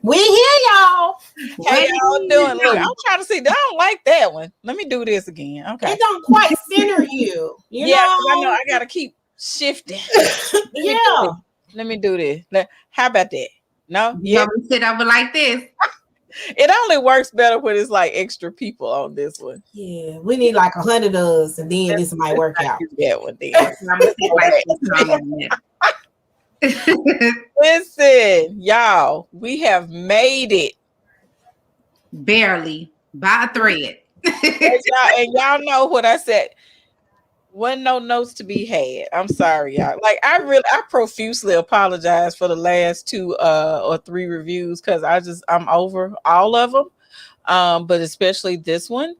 We hear y'all. How y'all doing? Look, I'm trying to see. I don't like that one. Let me do this again. Okay. It don't quite center you. You Yeah, know? I know. I gotta keep shifting. Yeah. Let me do this. How about that? No? You want me to sit over like this? It only works better when it's like extra people on this one. Yeah, we need like 100 of us, and then this might work out. That one then. I'm gonna sit like this. Listen, y'all, we have made it. Barely by a thread. And y'all know what I said. Wasn't no notes to be had. I'm sorry, y'all. Like I profusely apologize for the last 2 or 3 reviews because I'm over all of them. But especially this one.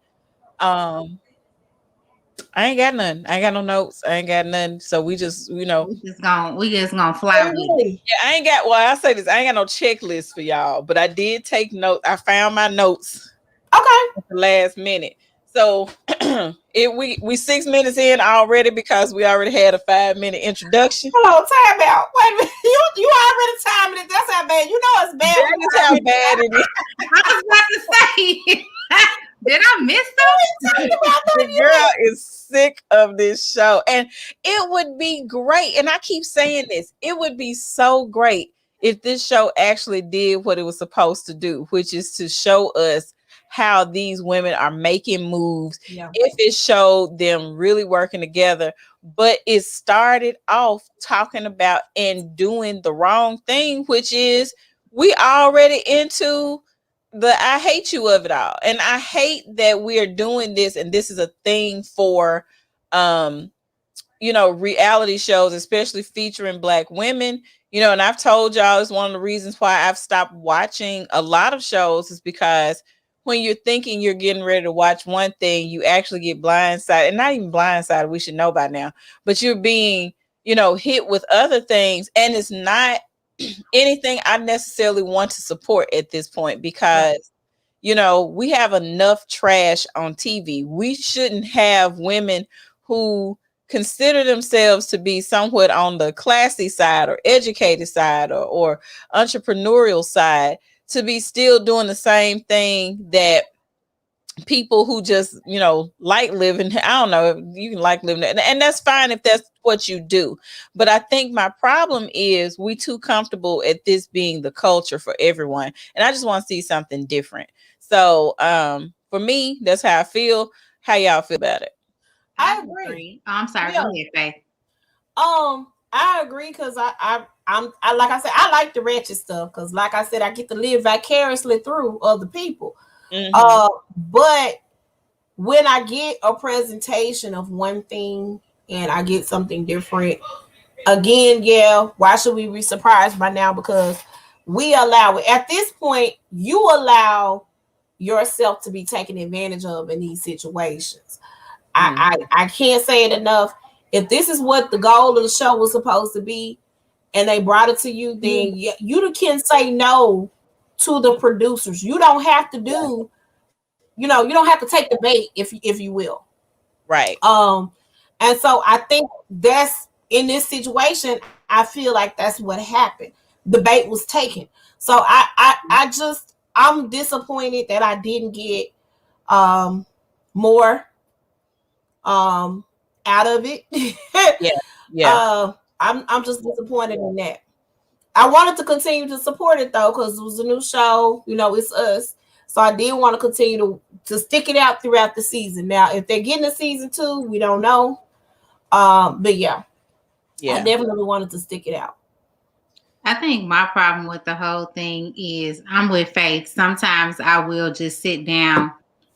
I ain't got none. I ain't got no notes. I ain't got none. So we just we just gonna fly with it. Yeah, I ain't got. Well, I say this. I ain't got no checklist for y'all, but I did take notes. I found my notes. Okay. At the last minute. So we 6 minutes in already because we already had a 5-minute introduction. Hold on, time out. Wait a minute. You already timing it. That's how bad. You know it's bad. That is how bad it is. I was about to say. Did I miss them? The girl is sick of this show. And it would be great. And I keep saying this. It would be so great if this show actually did what it was supposed to do, which is to show us how these women are making moves. Yeah. If it showed them really working together, but it started off talking about and doing the wrong thing, which is we already into the I hate you of it all. And I hate that we are doing this, and this is a thing for reality shows, especially featuring Black women. And I've told y'all it's one of the reasons why I've stopped watching a lot of shows is because when you're thinking you're getting ready to watch one thing, you actually get blindsided, and not even blindsided, we should know by now, but you're being, hit with other things. And it's not anything I necessarily want to support at this point because, we have enough trash on TV. We shouldn't have women who consider themselves to be somewhat on the classy side or educated side or entrepreneurial side to be still doing the same thing that people who just, like living. I don't know, you can like living, and that's fine if that's what you do. But I think my problem is we too comfortable at this being the culture for everyone. And I just want to see something different. So for me, that's how I feel. How y'all feel about it? I agree. Oh, I'm sorry. Go ahead, Faye. I agree because I'm like I said, I like the ratchet stuff because, like I said, I get to live vicariously through other people. Mm-hmm. But when I get a presentation of one thing and I get something different, again, why should we be surprised by now? Because we allow it. At this point, you allow yourself to be taken advantage of in these situations. I can't say it enough. If this is what the goal of the show was supposed to be, and they brought it to you, then you can say no to the producers. You don't have to do, you don't have to take the bait if you will. Right. And so I think that's in this situation, I feel like that's what happened. The bait was taken. So I'm disappointed that I didn't get more out of it. Yeah. I'm just disappointed in that. I wanted to continue to support it though, because it was a new show. It's us. So I did want to continue to stick it out throughout the season. Now, if they're getting a season 2, we don't know. But yeah, I definitely wanted to stick it out. I think my problem with the whole thing is I'm with Faith. Sometimes I will just sit down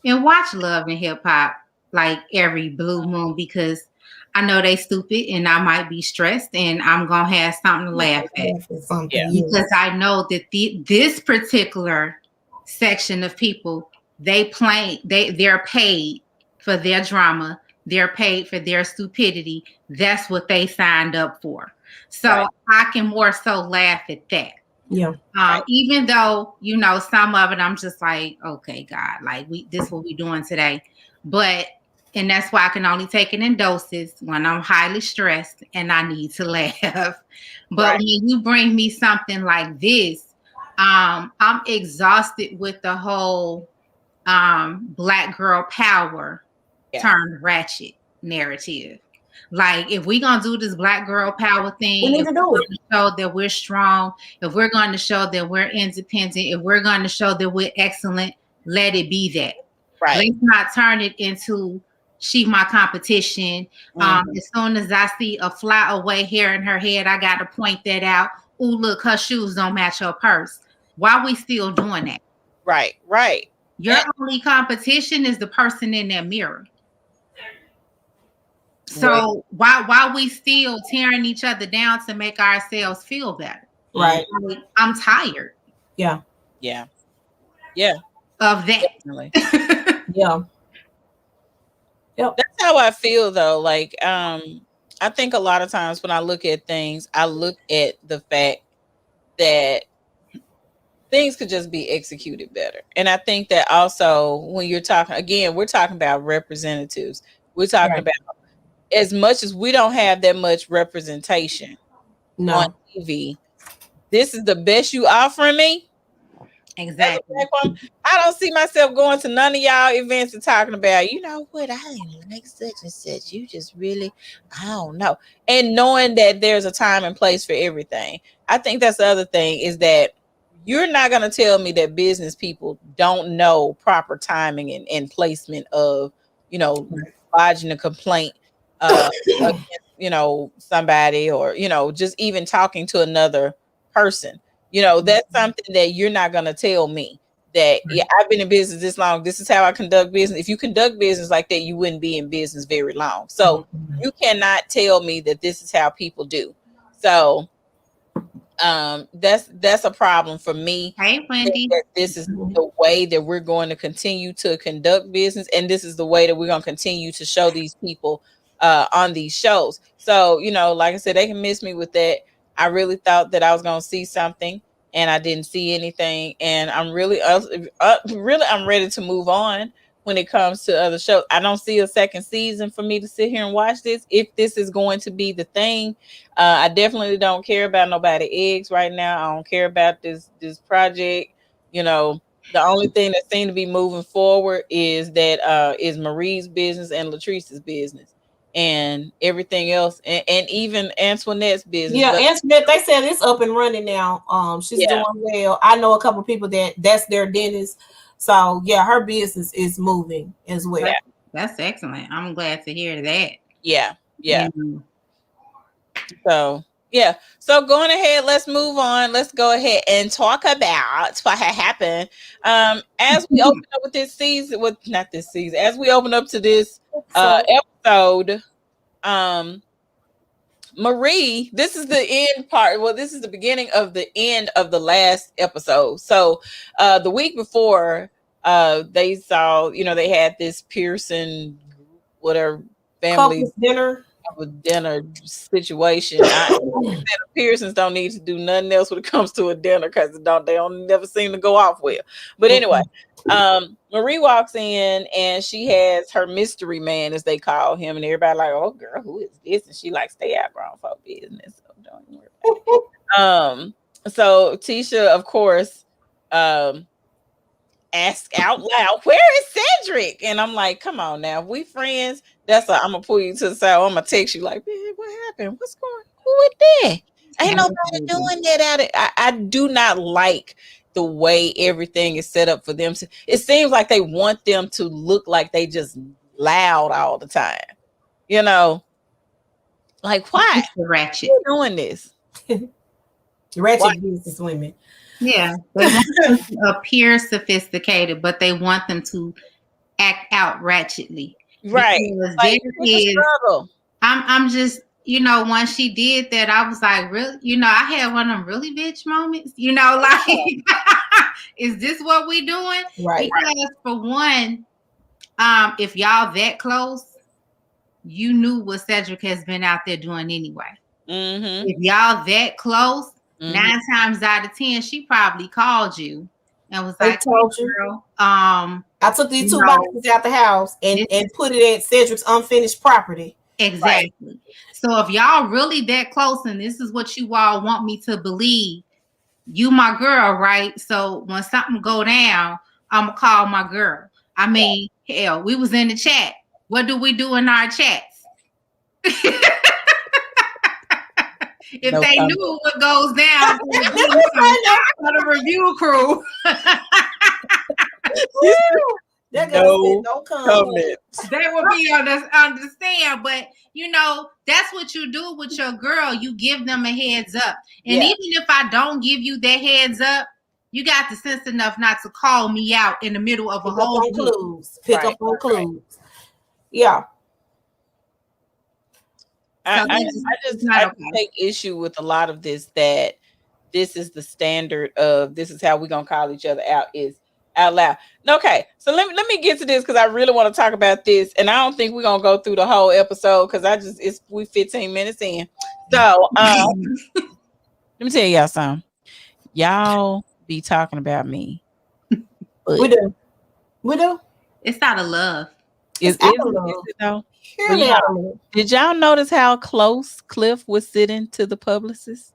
and watch Love and Hip Hop like every blue moon because I know they stupid and I might be stressed and I'm going to have something to laugh at. Because I know that this particular section of people, they're paid for their drama. They're paid for their stupidity. That's what they signed up for. So I can more so laugh at that. Yeah. Even though, some of it, I'm just like, okay, God, like this is what we doing today. And that's why I can only take it in doses when I'm highly stressed and I need to laugh. But when you bring me something like this, I'm exhausted with the whole black girl power turned ratchet narrative. Like, if we're gonna do this black girl power We thing, need if to do we're it. going to show that we're strong, if we're going to show that we're independent, if we're going to show that we're excellent, let it be that. Right. Let's not turn it into she my competition. As soon as I see a fly away hair in her head, I got to point that out. Oh, look, her shoes don't match her purse. Why we still doing that? Right. Right. Your only competition is the person in that mirror. So why we still tearing each other down to make ourselves feel better? Right. Like, I'm tired. Yeah. Yeah. Yeah. Of that. Definitely. Yeah. Yep. That's how I feel though. Like, I think a lot of times when I look at things, I look at the fact that things could just be executed better. And I think that also when you're talking again, we're talking about representatives. We're talking Right. about as much as we don't have that much representation on No. TV, this is the best you offering me. Exactly. I don't see myself going to none of y'all events and talking about, you know what, I didn't like such and such. You just really, I don't know. And knowing that there's a time and place for everything. I think that's the other thing is that you're not going to tell me that business people don't know proper timing and placement of, you know, lodging a complaint, against, you know, somebody or, you know, just even talking to another person. You know, that's something that you're not going to tell me that, yeah, I've been in business this long. This is how I conduct business. If you conduct business like that, you wouldn't be in business very long. So you cannot tell me that this is how people do. So that's a problem for me. Hey, Wendy. That this is the way that we're going to continue to conduct business, and this is the way that we're going to continue to show these people on these shows. So, you know, like I said, they can miss me with that. I really thought that I was going to see something, and I didn't see anything. And I'm really, really, I'm ready to move on when it comes to other shows. I don't see a second season for me to sit here and watch this. If this is going to be the thing, I definitely don't care about nobody eggs right now. I don't care about this project. You know, the only thing that seems to be moving forward is that is Marie's business and Latrice's business. And everything else, and even Antoinette's business. Yeah, But Antoinette, they said it's up and running now. She's doing well. I know a couple people that's their dentist. So yeah, her business is moving as well. Yeah. That's excellent. I'm glad to hear that. Yeah. So yeah. So going ahead, let's move on. Let's go ahead and talk about what had happened. As we open up with this season, not this season, as we open up to this episode, Marie, this is the end part. Well, this is the beginning of the end of the last episode. So the week before, they saw, you know, they had this Pearson, whatever family dinner situation. The Pearsons don't need to do nothing else when it comes to a dinner because they don't never seem to go off well. But anyway, Marie walks in and she has her mystery man, as they call him, and everybody like, oh girl, who is this? And she like, stay out grown folk business. So don't worry about it. So Tisha, of course, ask out loud, where is Cedric? And I'm like, come on now, if we friends, I'm gonna pull you to the side. I'm gonna text you like, man, what happened? What's going on? Who is that? Ain't nobody doing that out of I do not like the way everything is set up for them. It seems like they want them to look like they just loud all the time. You know, like why? Ratchet. Who's doing this? Ratchet business women. Yeah, they want them to appear sophisticated, but they want them to act out ratchetly. Right. Like, I'm just, you know, once she did that, I was like, really, you know, I had one of them really bitch moments, you know, like, is this what we doing? Right. Because for one, if y'all that close, you knew what Cedric has been out there doing anyway. Mm-hmm. If y'all that close, 9 times out of 10, she probably called you and was like, told you. Girl, I took these 2 boxes out the house and put it at Cedric's unfinished property. Exactly. Right. So if y'all really that close and this is what you all want me to believe, you my girl, right? So when something go down, I'ma call my girl. I mean, hell, we was in the chat. What do we do in our chats? If No they comment. knew what goes down on the review crew. They're gonna say No no comment. comment. They will be understand, but you know, that's what you do with your girl. You give them a heads up. And Yeah. even if I don't give you that heads up, you got the sense enough not to call me out in the middle of a Pick up whole on clues. Pick Right, up on clues. Yeah. So I it's not just okay. take issue with a lot of this, that this is the standard of this is how we're gonna call each other out, is out loud. Okay, so let me get to this because I really want to talk about this, and I don't think we're gonna go through the whole episode because we 15 minutes in. So let me tell y'all something. Y'all be talking about me. We do. We do. It's out of love. Is It's out is of it, is love. it though? But Purely y'all, out of love. did y'all notice how close Cliff was sitting to the publicist?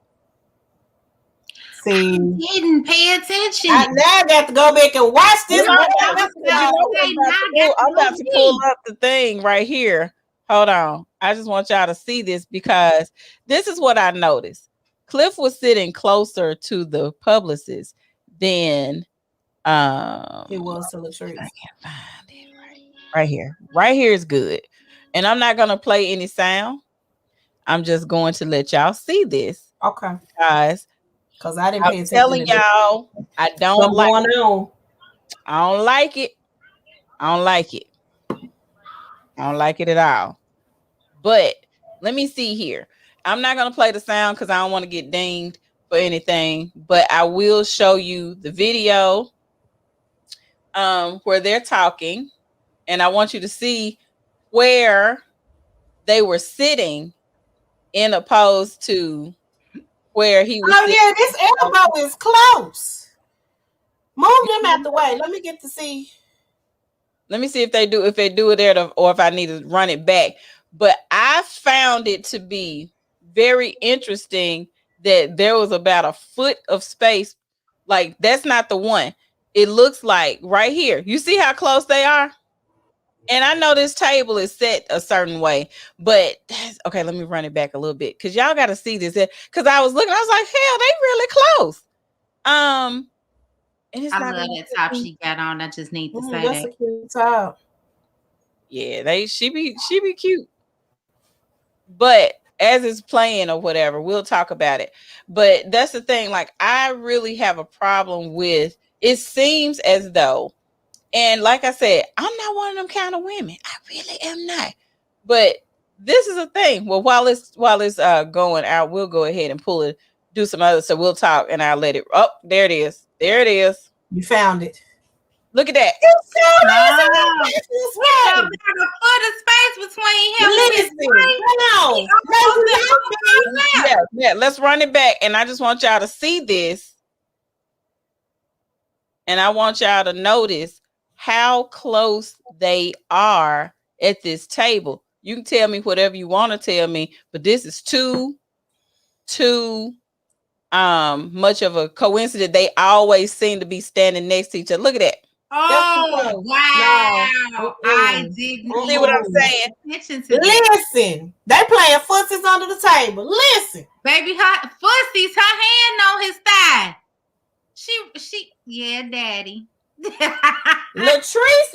See, Didn't pay attention. I now got to go back and watch this. Hold on, I was you know about what to say, I'm about now to I do? got I'm to about go to pull see. up the thing right here. Hold on. I just want y'all to see this because this is what I noticed. Cliff was sitting closer to the publicist than It was to I Latrice. can't find it right here. Right here is good. And I'm not gonna play any sound. I'm just going to let y'all see this, Okay. guys. Because I didn't I'm pay attention telling to that. y'all, I don't What's like going on? I don't like it. I don't like it. I don't like it at all. But let me see here. I'm not going to play the sound because I don't want to get dinged for anything, but I will show you the video where they're talking, and I want you to see where they were sitting in opposed to where he was Oh sitting. yeah, this elbow is close. Move them out the way. Let me get to see. Let me see if they do it there or if I need to run it back. But I found it to be very interesting that there was about a foot of space. Like that's not the one. It looks like right here. You see how close they are? And I know this table is set a certain way, but okay, let me run it back a little bit because y'all got to see this. Because I was looking, I was like, hell, they really close. And it's I not love gonna that top she got on. I just need to say That's that. a cute top. yeah, she be cute. But as it's playing or whatever, we'll talk about it. But that's the thing. Like, I really have a problem with it. Seems as though, and like I said, I'm not one of them kind of women. I really am not. But this is a thing. Well, while it's going out, we'll go ahead and pull it, do some other. So we'll talk, and I'll let it. Oh, there it is. There it is. You found it. Look at that. Oh, it's about a foot of space between him and his wife. Yeah. Let's run it back, and I just want y'all to see this. And I want y'all to notice how close they are at this table. You can tell me whatever you want to tell me, but this is too much of a coincidence. They always seem to be standing next to each other. Look at that. Oh wow! I didn't See what I'm saying? attention to that. Listen, they playing footsies under the table. Listen, Baby, her Fussies, her hand on his thigh. She, yeah, daddy. Latrice.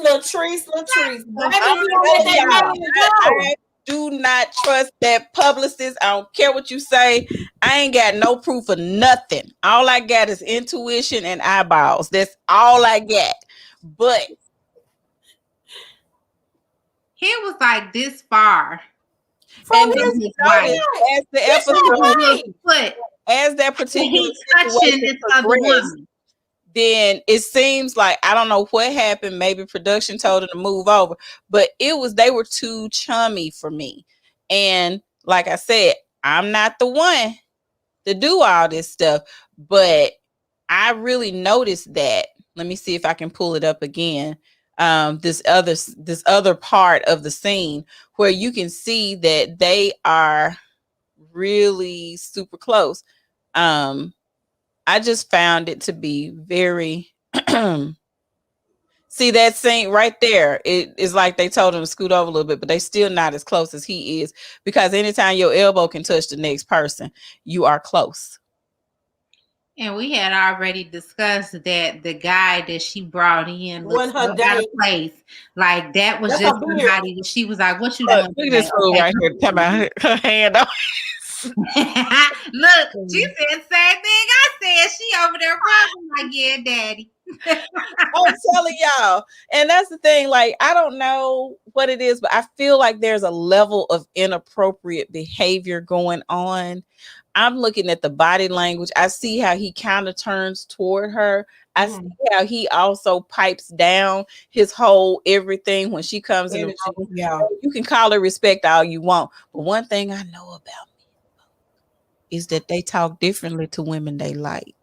I do not trust that publicist. I don't care what you say. I ain't got no proof of nothing. All I got is intuition and eyeballs. That's all I got. But he was like this far. From and his notice, as the episode, foot, as that particular he's touching this other woman. Then it seems like I don't know what happened. Maybe production told her to move over, but they were too chummy for me. And like I said, I'm not the one to do all this stuff, but I really noticed that. Let me see if I can pull it up again. This other part of the scene where you can see that they are really super close. I just found it to be very see that scene right there. It is like they told him to scoot over a little bit, but they still not as close as he is because anytime your elbow can touch the next person, you are close. And we had already discussed that the guy that she brought in When looks her so out of date, place. Like that was that's just her beard. somebody that she was like, "What you Look, doing look at today?" this fool Okay, right here. Talking about her hand on. look, she said the same thing I said. She over there rubbing like, "Yeah, daddy." I'm telling y'all. And that's the thing. Like, I don't know what it is, but I feel like there's a level of inappropriate behavior going on. I'm looking at the body language. I see how he kind of turns toward her. I see how he also pipes down his whole everything when she comes in the Energy. room. Yeah. You can call her respect all you want. But one thing I know about is that they talk differently to women they like.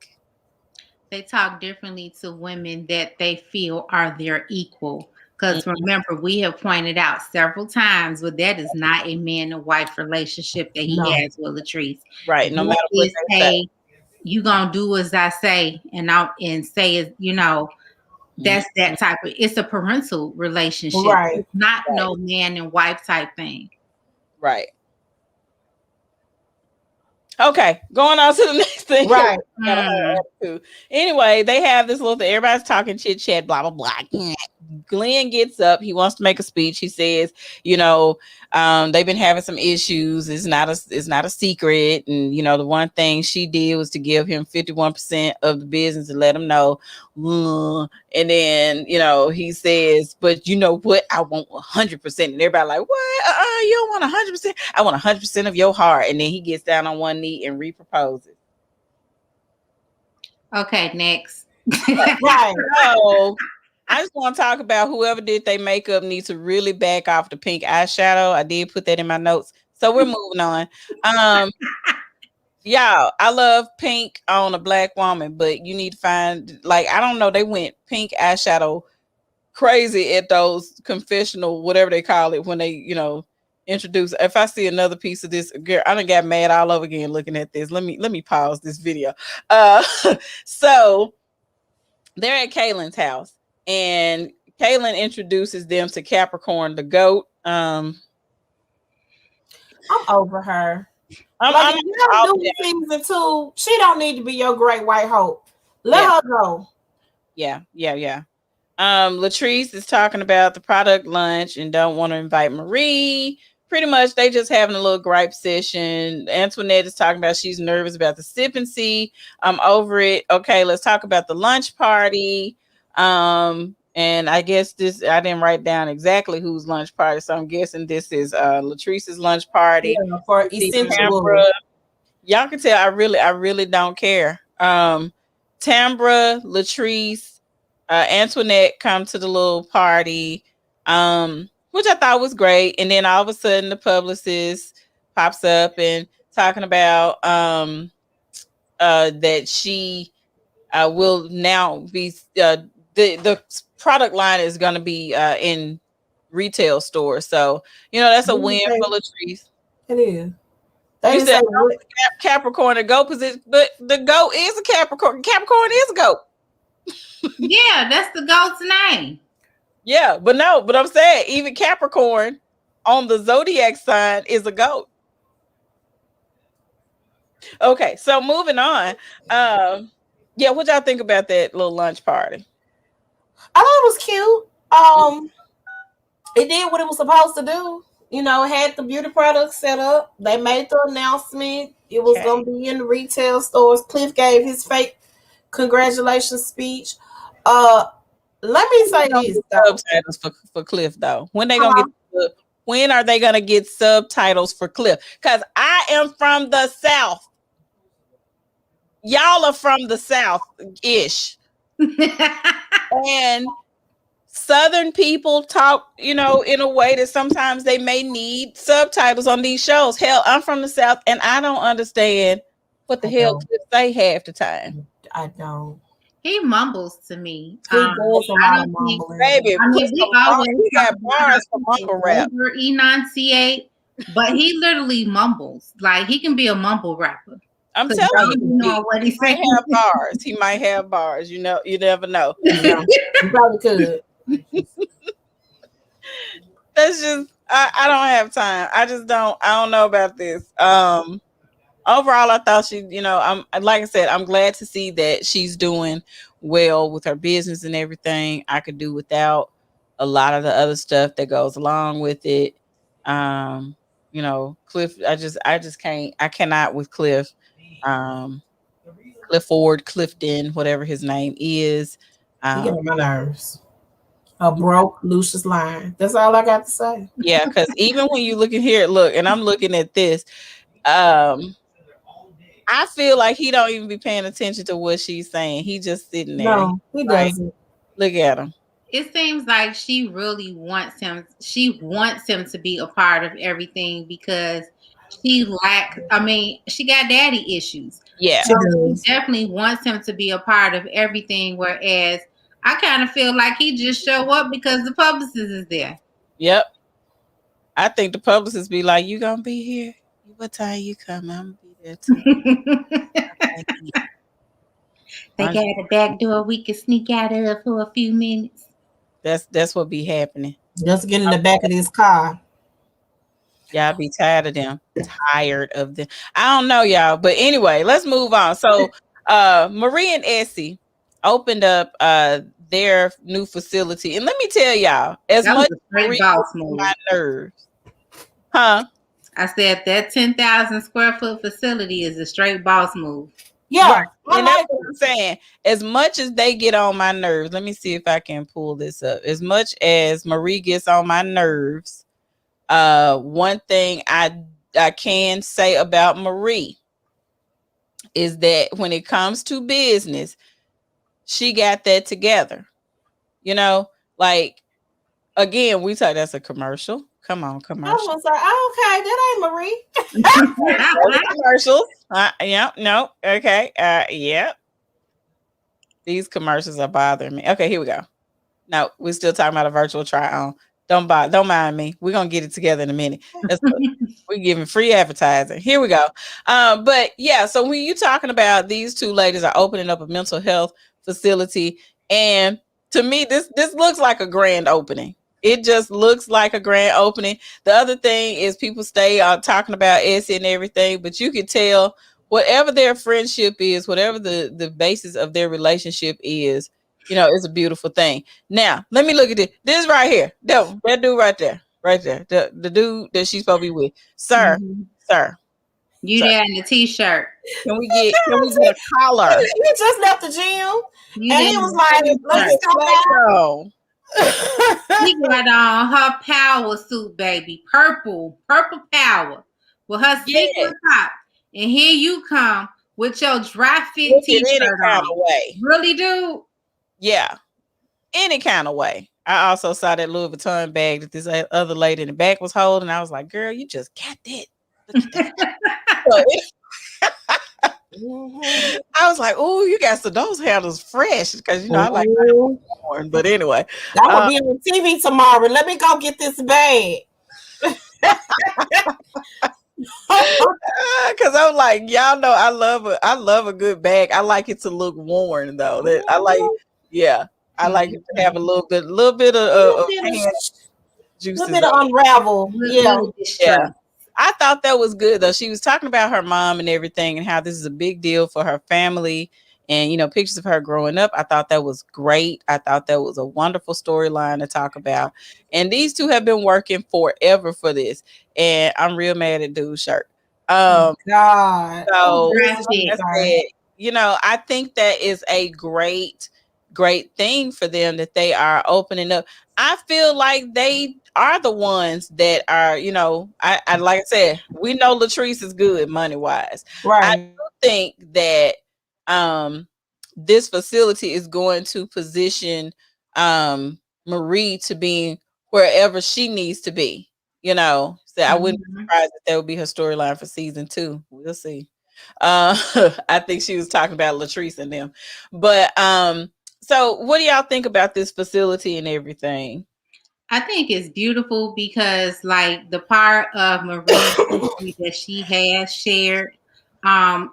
They talk differently to women that they feel are their equal. Because Mhm. remember, we have pointed out several times, but that is not a man and wife relationship that he No. has with Latrice. Right. No That matter what is they say. a you gonna do as I say, and say it, that's Mhm. that type of it's a parental relationship. Right. It's not Right. no man and wife type thing. Right. Okay, going on to the next thing. Right. Got a whole attitude. Anyway, they have this little thing. Everybody's talking chit chat, blah blah blah. Glenn gets up. He wants to make a speech. He says, they've been having some issues. It's not a secret. And the one thing she did was to give him 51% of the business and let him know. And then he says, but you know what? I want 100%. And everybody like, what? You don't want 100%. I want 100% of your heart. And then he gets down on one knee and reproposes. Okay, next. Right. So I just want to talk about whoever did their makeup needs to really back off the pink eyeshadow. I did put that in my notes. So we're moving on. Y'all, I love pink on a black woman, but you need to find, like, I don't know, they went pink eyeshadow crazy at those confessional, whatever they call it, when they, introduce. If I see another piece of this, girl, I done got mad all over again looking at this. Let me pause this video. So they're at Kaylin's house, and Kaylin introduces them to Capricorn, the goat. I'm over her. I'm, Like I'm if you all ever do season 2, she don't need to be your great white hope. Let her go. Yeah. Latrice is talking about the product lunch and don't want to invite Marie. Pretty much, they just having a little gripe session. Antoinette is talking about she's nervous about the sip and see. I'm over it. Okay, let's talk about the lunch party. And I guess I didn't write down exactly whose lunch party, so I'm guessing this is Latrice's lunch party. Yeah, for We see essential Tambra. wood. Y'all can tell I really don't care. Tambra, Latrice, Antoinette come to the little party, which I thought was great. And then all of a sudden the publicist pops up and talking about that she will now be the product line is going to be in retail stores. So that's a win for Latrice. It is. They You didn't said say what. Capricorn to go position, but the goat is a Capricorn. Capricorn is a goat. Yeah, that's the goat's name. Yeah, but I'm saying even Capricorn on the zodiac sign is a goat. Okay, so moving on. Yeah, what y'all think about that little lunch party? I thought it was cute. It did what it was supposed to do. It had the beauty products set up. They made the announcement. It was gonna be in the retail stores. Cliff gave his fake congratulations speech. Let me say this though. Subtitles for Cliff though. When are they gonna get subtitles for Cliff? Because I am from the South. Y'all are from the South ish. And Southern people talk, in a way that sometimes they may need subtitles on these shows. Hell, I'm from the South and I don't understand what the hell Cliff say half the time. I don't. He mumbles to me. He does a lot of mumbling. Baby, I mean, we got bars for mumble rap. Enunciate, but he literally mumbles. Like he can be a mumble rapper. I'm Because telling I you, don't be knowing what he he's might saying. have bars. He might have bars. You know, you never know. Yeah, you probably could. That's just I don't have time. I don't know about this. Overall, I thought she, I'm like I said, I'm glad to see that she's doing well with her business and everything. I could do without a lot of the other stuff that goes along with it. Um, Cliff, I just can't, I cannot with Cliff. Um, Clifford, Clifton, whatever his name is. He get Um, on my nerves. A broke Lucius line. That's all I got to say. yeah, because even when you look at here, look, and I'm looking at this, um, I feel like he don't even be paying attention to what she's saying. He just sitting there. He's No, he like, doesn't. look at him. It seems like she really wants him. She wants him to be a part of everything because she got daddy issues. Yeah. She So she does. definitely wants him to be a part of everything. Whereas I kind of feel like he just show up because the publicist is there. Yep. I think the publicist be like, you gonna be here? What time you come? I'm gonna be there too. Okay. They got a back door we can sneak out of for a few minutes. That's what be happening. Just get in the back of this car. Y'all be tired of them. Tired of them. I don't know, y'all. But anyway, let's move on. So Marie and Essie opened up their new facility. And let me tell y'all, as That was much a as straight Marie boss gets on move. my nerves, huh? I said that 10,000 square foot facility is a straight boss move. Right. Yeah, I And that's like what I'm saying. As much as they get on my nerves, let me see if I can pull this up. As much as Marie gets on my nerves, one thing I can say about Marie is that when it comes to business, she got that together. You know, like again, we talk that's a commercial. Come on, I was commercial. gonna say, oh, okay, that ain't Marie. Those are commercials. Yeah, no, okay. Yeah. These commercials are bothering me. Okay, here we go. No, we're still talking about a virtual try on. Don't mind me. We're gonna get it together in a minute. We're giving free advertising. Here we go. But yeah, so when you talking about these two ladies are opening up a mental health facility, and to me, this looks like a grand opening. It just looks like a grand opening. The other thing is people stay talking about Essie and everything, but you can tell whatever their friendship is, whatever the basis of their relationship is, it's a beautiful thing. Now, let me look at this. This right here. That dude right there. Right there. The dude that she's supposed to be with. Sir, Mhm. sir, You sir. there in the t-shirt. Can we get a collar? He just left the gym, You and there he in was the like, "Let's t-shirt. talk She out." got on her power suit, baby. Purple power with her Yeah. sequin top. And here you come with your dry fit Look in any t-shirt kind on. of way. Really, dude? Yeah. Any kind of way. I also saw that Louis Vuitton bag that this other lady in the back was holding. I was like, girl, you just got that. Look at that. So Mhm. I was like, oh, you got some those handles fresh because I like Mhm. porn. But anyway, I'm gonna be on TV tomorrow. Let me go get this bag. because I'm like, y'all know I love a good bag. I like it to look worn though. That I like, yeah, I like it to have a little bit of hand Little juices bit on of it. unravel. Look Yeah. good Yeah. distressed. I thought that was good though. She was talking about her mom and everything and how this is a big deal for her family and pictures of her growing up. I thought that was great. I thought that was a wonderful storyline to talk about. And these two have been working forever for this. And I'm real mad at dude's shirt. Um God. I'm so Dry just like so fit. I sorry. said, I think that is a great thing for them that they are opening up. I feel like they are the ones that are, I like I said, we know Latrice is good money wise. I Right. do think that um this facility is going to position Marie to be wherever she needs to be. So I wouldn't be Mhm. surprised if that would be her storyline for season 2. We'll see. I think she was talking about Latrice and them. But so what do y'all think about this facility and everything? I think it's beautiful because, like, the part of Marie's history that she has shared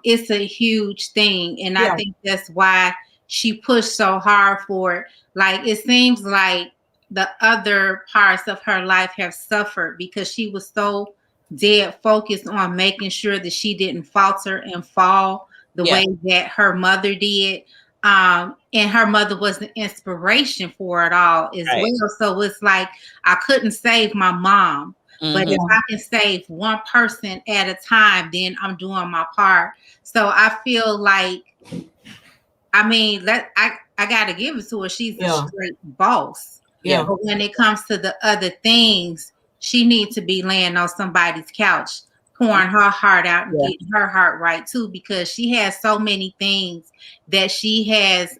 it's a huge thing. And I Yeah. think that's why she pushed so hard for it. Like, it seems like the other parts of her life have suffered because she was so dead focused on making sure that she didn't falter and fall the Yeah. way that her mother did. And her mother was the inspiration for it all as Right. well. So it's like, I couldn't save my mom, but if Yeah. I can save one person at a time, then I'm doing my part. So I feel like, I mean, I gotta give it to her. She's a Yeah. straight boss. Yeah. Yeah. But when it comes to the other things, she needs to be laying on somebody's couch, pouring her heart out and Yeah. getting her heart right too, because she has so many things that she's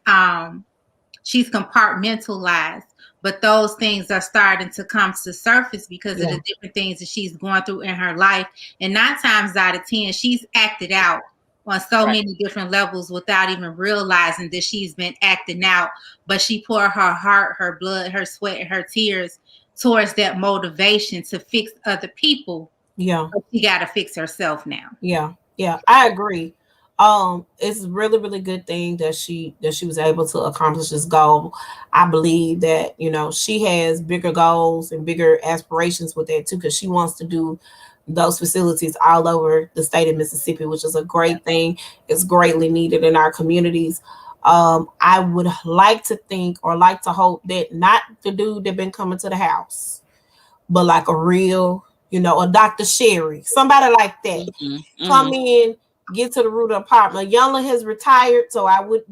compartmentalized, but those things are starting to come to surface because of Yeah. the different things that she's going through in her life. And 9 times out of 10, she's acted out on so Right. many different levels without even realizing that she's been acting out. But she poured her heart, her blood, her sweat, and her tears towards that motivation to fix other people. Yeah. But she got to fix herself now. Yeah, yeah, I agree. It's a really, really good thing that she was able to accomplish this goal. I believe that she has bigger goals and bigger aspirations with that too, because she wants to do those facilities all over the state of Mississippi, which is a great thing. It's greatly needed in our communities. I would like to think or like to hope that not the dude that been coming to the house, but like a real, a Dr. Sherry, somebody like that Mm-hmm. come Mm-hmm. in, get to the root of the problem. Youngler has retired, so I would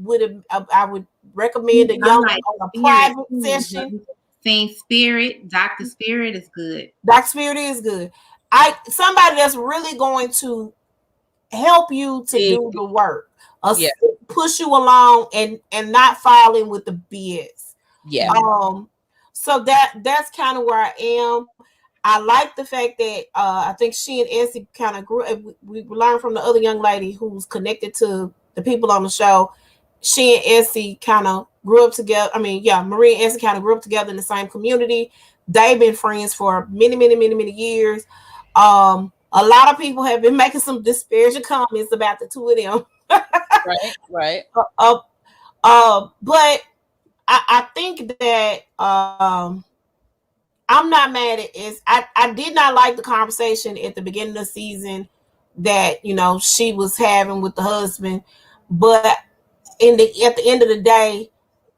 recommend a I Youngler like on a Spirit private too. Have session. you seen Spirit? Dr. Spirit is good. Doc Spirit is good. I somebody that's really going to help you to Big. do the work, Yeah. push you along and not fall in with the BS. Yeah. Yeah. So that's kind of where I am. I like the fact that I think she and Essie kind of grew. We learned from the other young lady who's connected to the people on the show. She and Essie kind of grew up together. I mean, yeah, Marie and Essie kind of grew up together in the same community. They've been friends for many, many, many, many years. A lot of people have been making some disparaging comments about the two of them. Right. Right. uh, but I think that I'm not mad at it. I did not like the conversation at the beginning of the season that she was having with the husband, but at the end of the day,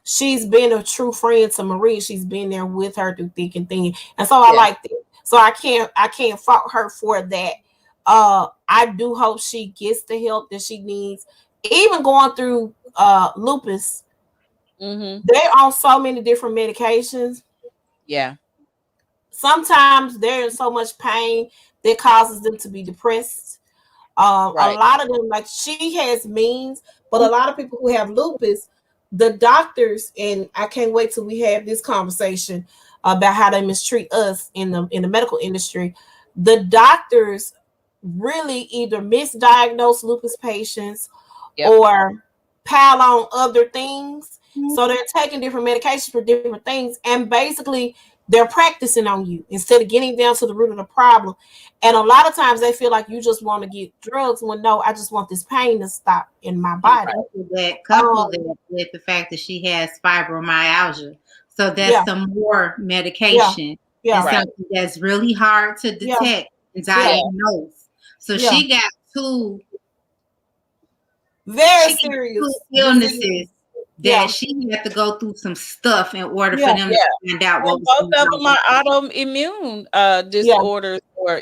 she's been a true friend to Marie. She's been there with her through thick and thin, and so I Yeah. liked it. So I can't fault her for that. I do hope she gets the help that she needs. Even going through lupus, Mm-hmm. they're on so many different medications. Yeah. Sometimes they're in so much pain that causes them to be depressed. A Right. lot of them, like she has means, but a lot of people who have lupus, the doctors, and I can't wait till we have this conversation about how they mistreat us in the medical industry. The doctors really either misdiagnose lupus patients Yep. or pile on other things. So they're taking different medications for different things, and basically they're practicing on you instead of getting down to the root of the problem. And a lot of times they feel like you just want to get drugs when no, I just want this pain to stop in my And body. couple Um, that with the fact that she has fibromyalgia. So that's yeah, some more yeah, medication and yeah, Right. something that's really hard to yeah, detect and yeah, Yeah. diagnose. So yeah. Very she got two serious illnesses disease. that Yeah, she had to go through some stuff in order for yeah, them to Yeah. find out what And was both going of on them with are her. autoimmune yeah, disorders, or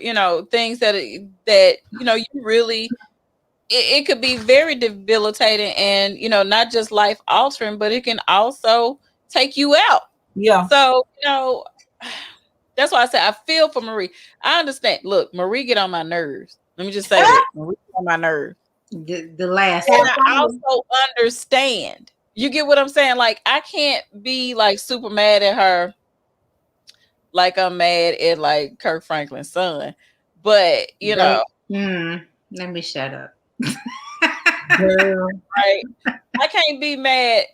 things that you really, it could be very debilitating, and not just life altering, but it can also take you out. yeah. So that's why I say I feel for Marie. I understand. Look, Marie get on my nerves. Let me just say that Marie get on my nerves, The last and Have one. I fun. also understand. You get what I'm saying? Like, I can't be like super mad at her like I'm mad at like Kirk Franklin's son. But They, let me shut up. Girl. right, I can't be mad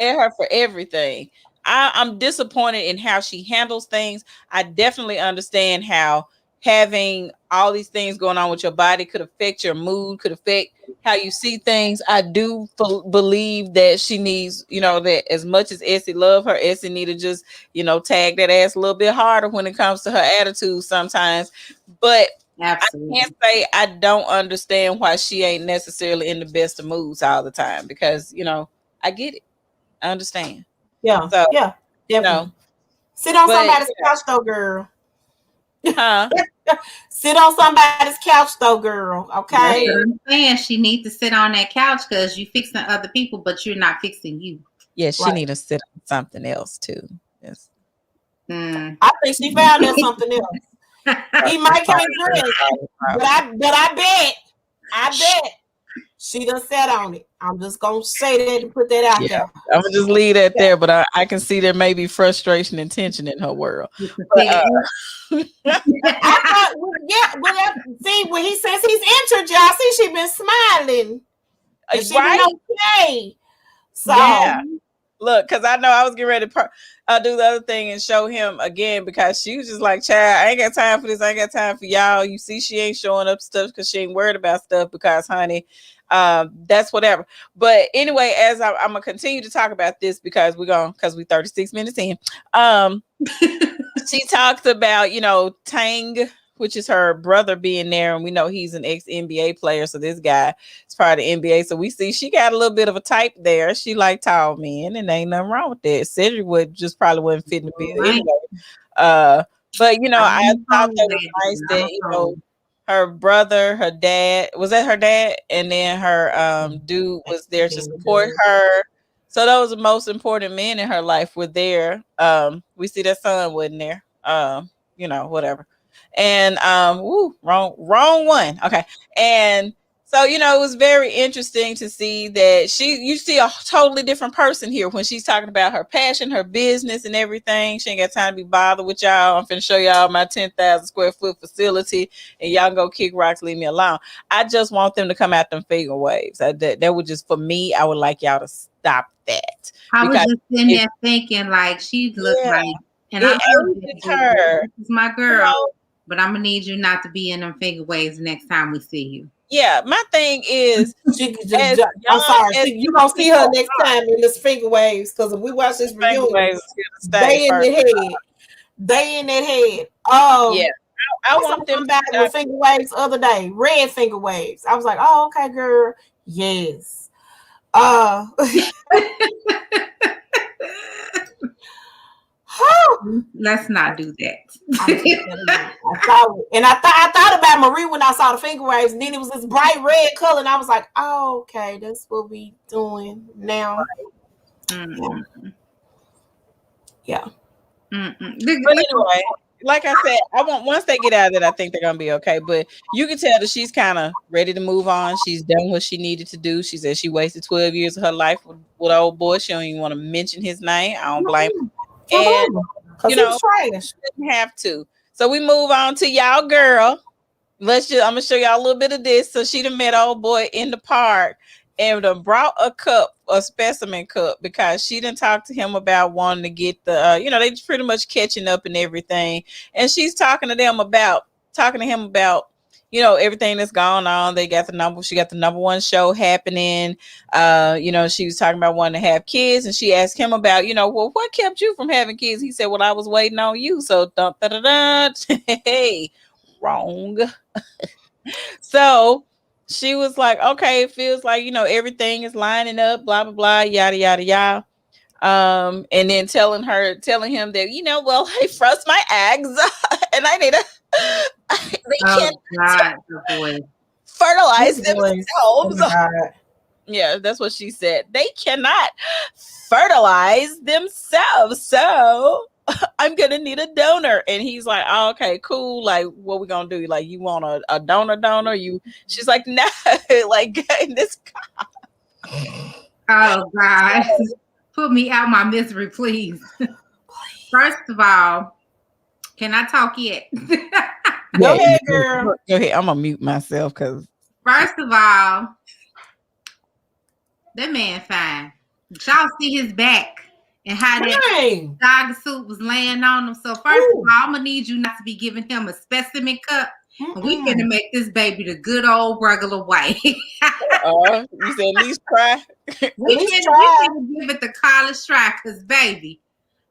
at her for everything. I'm disappointed in how she handles things. I definitely understand how having all these things going on with your body could affect your mood, could affect how you see things. I do believe that she needs, that as much as Essie love her, Essie need to just, tag that ass a little bit harder when it comes to her attitude sometimes. But I can't Absolutely. say I don't understand why she ain't necessarily in the best of moods all the time, because, I get it. I understand. Yeah, So, yeah, you know, definitely. Sit on but somebody's couch though, girl. huh? Sit on somebody's couch though, girl. That's Okay. what I'm saying. She needs to sit on that couch because you fixing other people, but you're not fixing you. Yeah, she Right. need to sit on something else too. Yes. Mm. I think she found her something else. He might That's can't dress, but I bet she done sat on it. I'm just gonna say that and put that out Yeah, there. I'm gonna just leave that there, but I can see there may be frustration and tension in her world. With the But I thought, see, when he says he's entered, y'all see she been smiling and she been right? okay. Yeah. So Look, because I know I was getting ready to do the other thing and show him again, because she was just like, child, I ain't got time for this. I ain't got time for y'all. You see, she ain't showing up stuff because she ain't worried about stuff because, honey, that's whatever. But anyway, as I'm going to continue to talk about this because we 36 minutes in. She talked about, Tang, which is her brother, being there, and we know he's an ex NBA player. So this guy is part of the NBA. So we see she got a little bit of a type there. She like tall men, and ain't nothing wrong with that. Cedric probably wouldn't fit in the bill right. anyway. But I thought that was nice that her brother, her dad, was that her dad, and then her dude was there to support her. So those are the most important men in her life were there. We see that son wasn't there. Whatever. And wrong one. Okay. And so, it was very interesting to see that you see a totally different person here when she's talking about her passion, her business, and everything. She ain't got time to be bothered with y'all. I'm finna show y'all my 10,000 square foot facility, and y'all go kick rocks, leave me alone. I just want them to come out them finger waves. That would just, for me, I would like y'all to stop that. I was Because just sitting there thinking, like, she looked like, and I it love ages this, her. this is my girl, but I'm gonna need you not to be in them finger waves next time we see you. Yeah, my thing is, she could just. I'm sorry. You don't see her next time in the finger waves because if we watch this reunion, they in the head. They in that head. Yeah, I want them back with finger waves the other day, red finger waves. I was like, oh, okay, girl. Yes. Let's not do that. I thought about Marie when I saw the finger waves, and then it was this bright red color, and I was like, oh, okay, that's what we doing now. Mm-hmm. Yeah. Mm-mm. But anyway, like I said, I want, once they get out of it, I think they're gonna be okay. But you can tell that she's kind of ready to move on. She's done what she needed to do. She said she wasted 12 years of her life with old boy. She don't even want to mention his name. I don't blame her. And you know, trash. Didn't have to. So we move on to y'all girl. I'm gonna show y'all a little bit of this. So she done met old boy in the park and done brought a specimen cup, because she didn't talk to him about wanting to get the they just pretty much catching up and everything. And she's talking to him about everything that's going on. She got the number one show happening. She was talking about wanting to have kids, and she asked him about, well, what kept you from having kids? He said, well, I was waiting on you. So hey, wrong. So she was like, okay, it feels like, everything is lining up, blah, blah, blah, yada, yada, yada. And then telling him that, well, I froze my eggs and I need fertilize themselves. Yeah, that's what she said. They cannot fertilize themselves. So I'm gonna need a donor. And he's like, oh, okay, cool. Like, what we gonna do? Like, you want a donor? She's like, no, like, get in this car. Oh God. Put me out my misery, please. First of all, can I talk yet? Go ahead, girl. Go ahead. I'm gonna mute myself because first of all, that man fine. Y'all see his back and how that Dang. dog suit was laying on him. So first of all, I'm gonna need you not to be giving him a specimen cup. And we finna make this baby the good old regular way. You said at least try. we finna give it the college try, cause baby.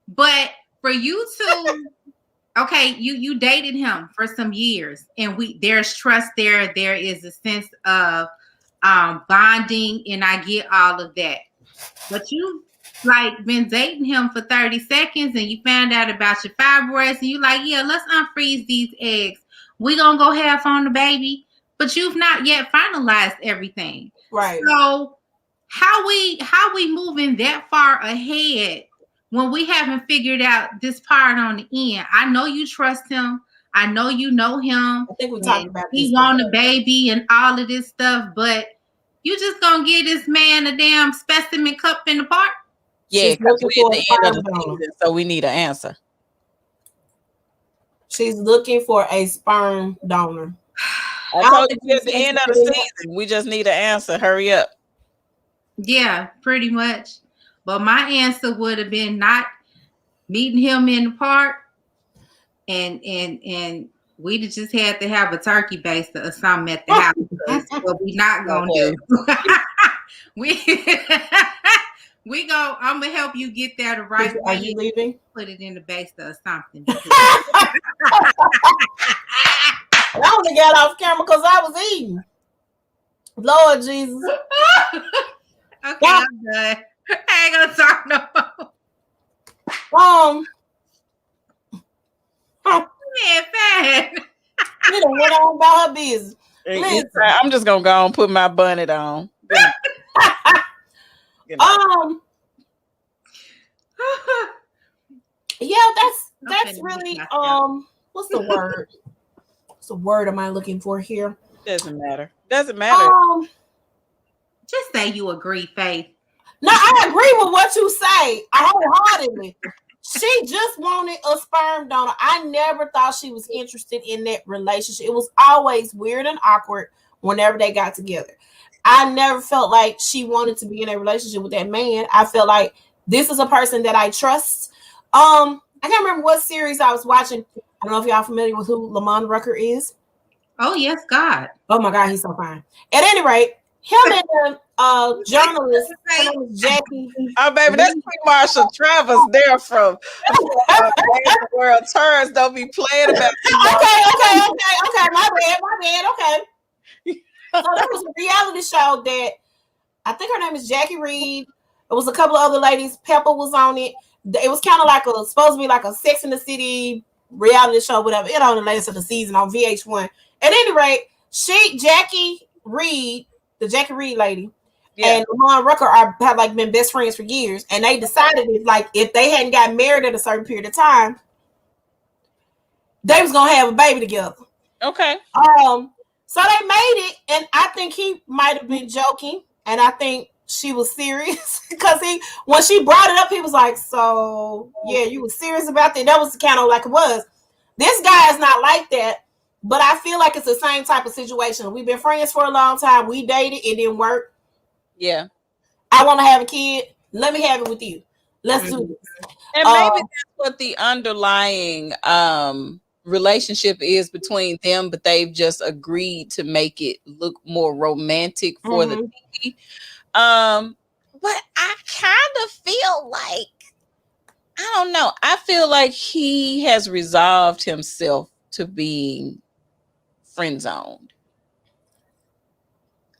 But for you to, okay, you dated him for some years, and there's trust there. There is a sense of bonding, and I get all of that. But you like been dating him for 30 seconds, and you found out about your fibroids, and you like, yeah, let's unfreeze these eggs. We gonna go have on the baby, but you've not yet finalized everything. Right. So how we moving that far ahead when we haven't figured out this part on the end? I know you trust him. I know you know him. I think we talked about this. He want a baby and all of this stuff, but you just gonna give this man a damn specimen cup in the park? Yeah, because we're at the end of the season, so we need an answer. She's looking for a sperm donor. I told you at the end of the season. We just need an answer. Hurry up. Yeah, pretty much. But my answer would have been not meeting him in the park, and we'd have just had to have a turkey baster or something at the house. But we're not gonna do. I'm gonna help you get there the right way. Are you leaving? Put it in the baster or something. I only got off camera because I was eating. Lord Jesus. Okay, I'm done. I ain't gonna talk no more. Man, fine. She done went on about her business. Listen, I'm just gonna go and put my bonnet on. Yeah, that's really what's the word? What's the word am I looking for here? Doesn't matter. Just say you agree, Faith. No, I agree with what you say wholeheartedly. She just wanted a sperm donor. I never thought she was interested in that relationship. It was always weird and awkward whenever they got together. I never felt like she wanted to be in a relationship with that man. I felt like this is a person that I trust. I can't remember what series I was watching. I don't know if y'all familiar with who Lamont Rucker is. Oh, yes, God. Oh, my God, he's so fine. At any rate, him and the journalist, her name is Jackie. Oh, baby, that's Marshall Travers there from the World Turns. Don't be playing about Okay. My bad. Okay. So there was a reality show that I think her name is Jackie Reed. It was a couple of other ladies. Pepper was on it. It was kind of like supposed to be like a Sex in the City reality show, whatever. It only lasted the season on VH1. At any rate, Jackie Reed, the Jackie Reed lady, and Lamont Rucker have like been best friends for years, and they decided if they hadn't got married at a certain period of time, they was gonna have a baby together. Okay. So they made it, and I think he might have been joking, and I think she was serious because when she brought it up, he was like, "So yeah, you were serious about that?" That was kind of like it was. This guy is not like that. But I feel like it's the same type of situation. We've been friends for a long time. We dated. It didn't work. Yeah. I want to have a kid. Let me have it with you. Let's do this. And maybe that's what the underlying relationship is between them, but they've just agreed to make it look more romantic for the TV. But I kind of feel like, I don't know. I feel like he has resolved himself to being friend zoned.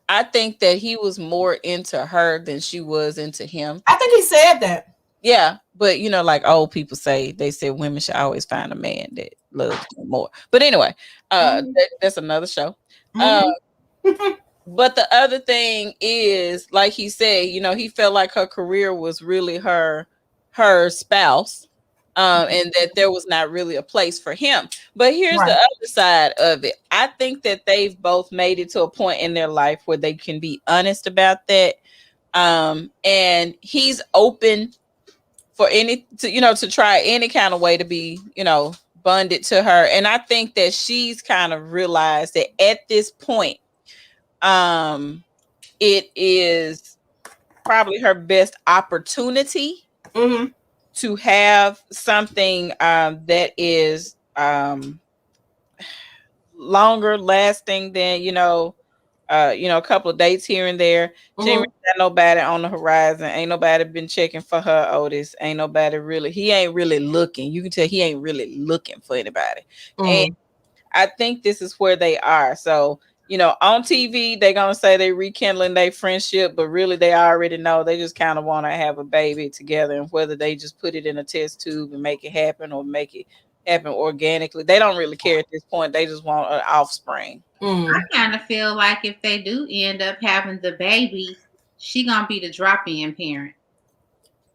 I think that he was more into her than she was into him. I think he said that. Yeah, but like old people say, they say women should always find a man that loves them more. But anyway, that's another show. But the other thing is, like he said, he felt like her career was really her spouse. And that there was not really a place for him. But here's the other side of it. I think that they've both made it to a point in their life where they can be honest about that. And he's open for to try any kind of way to be, bonded to her. And I think that she's kind of realized that at this point, it is probably her best opportunity to have something that is longer lasting than a couple of dates here and there. She ain't Mm-hmm. really got nobody on the horizon. Ain't nobody been checking for her, Otis. Ain't nobody really. He ain't really looking. You can tell he ain't really looking for anybody. And Mm. I think this is where they are. So, on TV, they're gonna say they rekindling their friendship, but really they already know they just kind of want to have a baby together, and whether they just put it in a test tube and make it happen or make it happen organically, they don't really care at this point. They just want an offspring. I Mm. kind of feel like if they do end up having the baby, she gonna be the drop-in parent.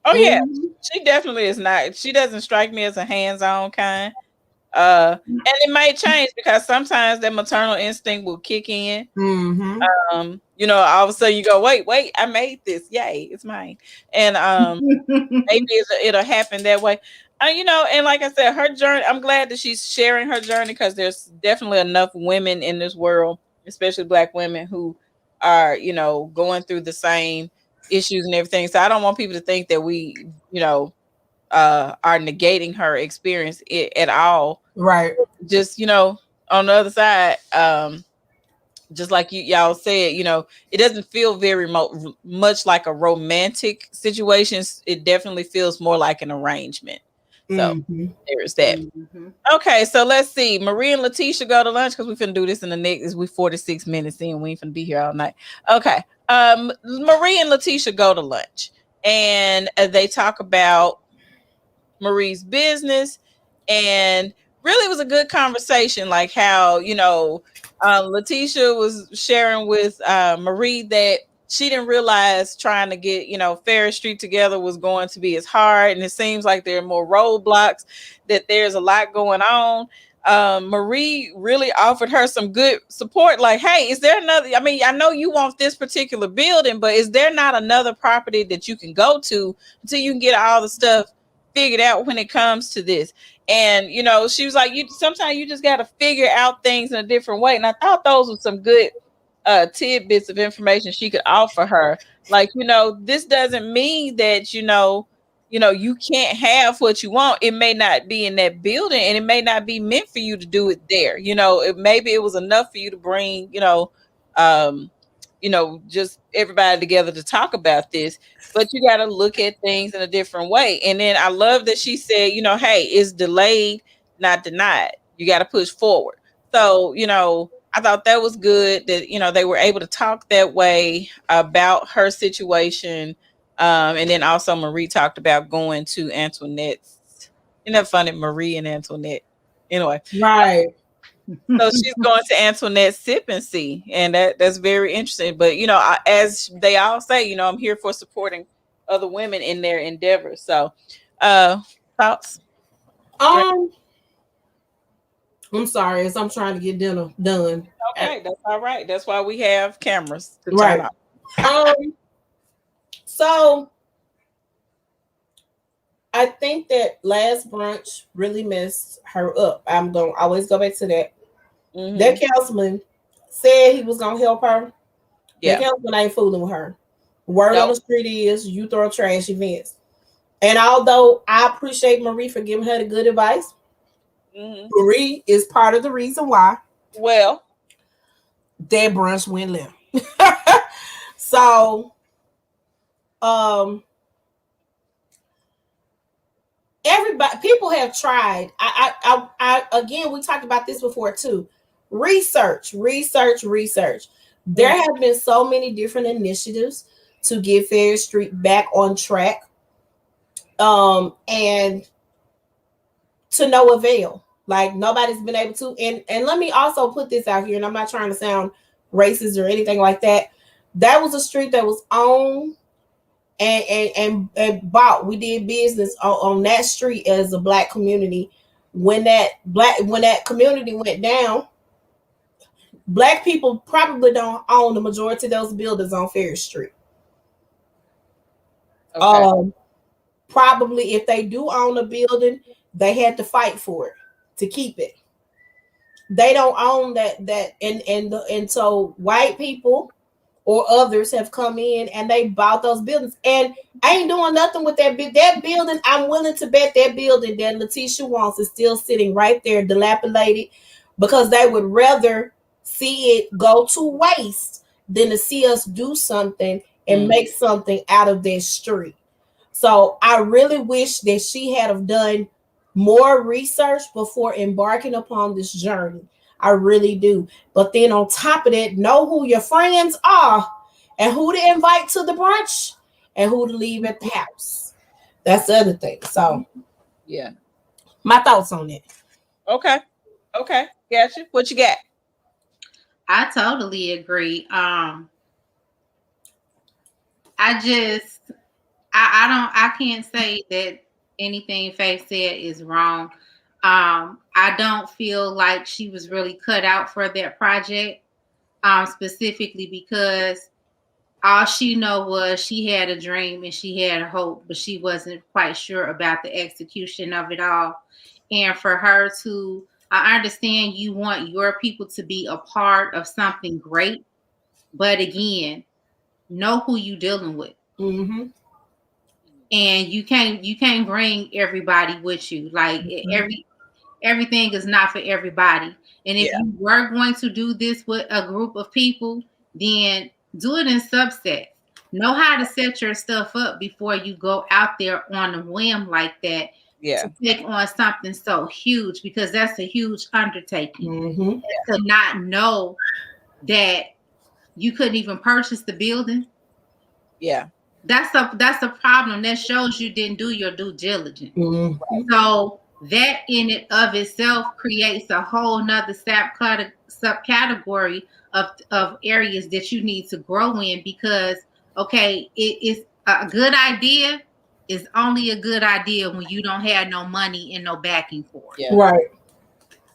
Oh yeah, Mm. she definitely is not. She doesn't strike me as a hands-on kind. And it may change because sometimes that maternal instinct will kick in. Mm-hmm. All of a sudden you go, wait, I made this. Yay, it's mine. And maybe it'll happen that way. And like I said, her journey, I'm glad that she's sharing her journey because there's definitely enough women in this world, especially black women, who are, going through the same issues and everything. So I don't want people to think that we, are negating her experience at all. Right. Just, on the other side, just like y'all said, it doesn't feel very much like a romantic situation. It definitely feels more like an arrangement. So Mm-hmm. there's that. Mhm. Okay, so let's see. Marie and Letitia go to lunch because we finna do this in the next. We 46 minutes in. We ain't finna be here all night. Okay. Marie and Letitia go to lunch, and they talk about Marie's business, and really it was a good conversation, like how Letitia was sharing with Marie that she didn't realize trying to get Ferris Street together was going to be as hard, and it seems like there are more roadblocks, that there's a lot going on. Marie really offered her some good support, like, hey, is there another, I mean, I know you want this particular building, but is there not another property that you can go to until you can get all the stuff figured out when it comes to this? And she was like, you sometimes you just got to figure out things in a different way. And I thought those were some good tidbits of information she could offer her. Like, this doesn't mean that you can't have what you want. It may not be in that building, and it may not be meant for you to do it there. Maybe it was enough for you to bring um just everybody together to talk about this, but you got to look at things in a different way. And then I love that she said, hey, it's delayed, not denied. You got to push forward. So, I thought that was good that, they were able to talk that way about her situation. And then also Marie talked about going to Antoinette's. Isn't that funny? Marie and Antoinette. Anyway, Right. so she's going to Antoinette's Sip and See, and that's very interesting. But as they all say, I'm here for supporting other women in their endeavors. So, uh, thoughts? Drink? Um, I'm sorry, as I'm trying to get dinner done. Okay, that's all right. That's why we have cameras to turn Right. off. So I think that last brunch really messed her up. I'm gonna always go back to that. Hmm. That councilman said he was gonna help her. That Yeah. councilman ain't fooling with her. Word on Nope. the street is you throw trash events. And although I appreciate Marie for giving her the good advice, Hmm. Marie is part of the reason why Well, that brunch went left. So, um, everybody, people have tried. Again, we talked about this before too. Research, research, research. There mhm. have been so many different initiatives to get Ferris Street back on track, and to no avail. Like nobody's been able to. And let me also put this out here, and I'm not trying to sound racist or anything like that. That was a street that was owned and bought. We did business on that street as a black community. When that community went down, black people probably don't own the majority of those buildings on Ferris Street. Okay. Um, Probably if they do own a building, they had to fight for it to keep it. They don't own that, and so white people or others have come in and they bought those buildings. And I ain't doing nothing with that building. I'm willing to bet that building that Letitia wants is still sitting right there, dilapidated, because they would rather see it go to waste than to see us do something and make something out of that street. So I really wish that she had have done more research before embarking upon this journey. I really do. But then on top of that, know who your friends are and who to invite to the brunch and who to leave at the house. That's the other thing. So yeah. my thoughts on it. Okay. Okay. Gotcha. What you got? I totally agree. I just I can't say that anything Faith said is wrong. I don't feel like she was really cut out for that project, specifically because all she know was she had a dream and she had a hope, but she wasn't quite sure about the execution of it all. And for her to, I understand you want your people to be a part of something great, but again, know who you dealing with. Mm-hmm. And you can't bring everybody with you. Like everything is not for everybody. And if Yeah. you were going to do this with a group of people, then do it in subsets. Know how to set your stuff up before you go out there on a whim like that Yeah. to take on something so huge, because that's a huge undertaking. Mm-hmm. To not know that you couldn't even purchase the building, Yeah. that's a problem. That shows you didn't do your due diligence. Mm-hmm. So that in it of itself creates a whole nother subcategory of areas that you need to grow in, because okay, it is a good idea is only a good idea when you don't have no money and no backing for it. Yeah. Right.